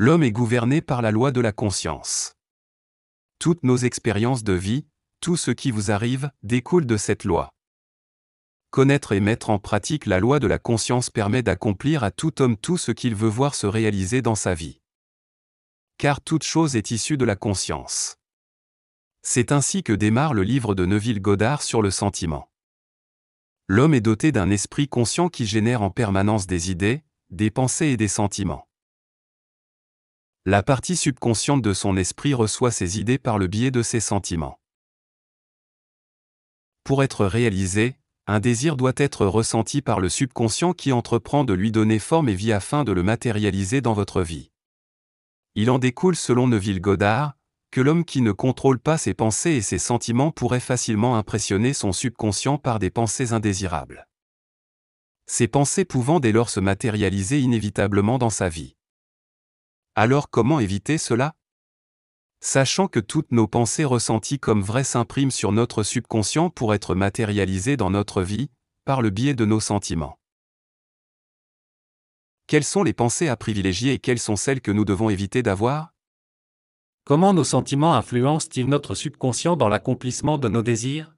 L'homme est gouverné par la loi de la conscience. Toutes nos expériences de vie, tout ce qui vous arrive, découle de cette loi. Connaître et mettre en pratique la loi de la conscience permet d'accomplir à tout homme tout ce qu'il veut voir se réaliser dans sa vie. Car toute chose est issue de la conscience. C'est ainsi que démarre le livre de Neville Goddard sur le sentiment. L'homme est doté d'un esprit conscient qui génère en permanence des idées, des pensées et des sentiments. La partie subconsciente de son esprit reçoit ses idées par le biais de ses sentiments. Pour être réalisé, un désir doit être ressenti par le subconscient qui entreprend de lui donner forme et vie afin de le matérialiser dans votre vie. Il en découle selon Neville Goddard, que l'homme qui ne contrôle pas ses pensées et ses sentiments pourrait facilement impressionner son subconscient par des pensées indésirables. Ces pensées pouvant dès lors se matérialiser inévitablement dans sa vie. Alors comment éviter cela ? Sachant que toutes nos pensées ressenties comme vraies s'impriment sur notre subconscient pour être matérialisées dans notre vie, par le biais de nos sentiments. Quelles sont les pensées à privilégier et quelles sont celles que nous devons éviter d'avoir ? Comment nos sentiments influencent-ils notre subconscient dans l'accomplissement de nos désirs ?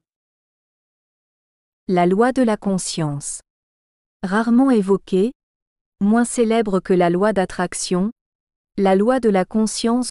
La loi de la conscience. Rarement évoquée, moins célèbre que la loi d'attraction, la loi de la conscience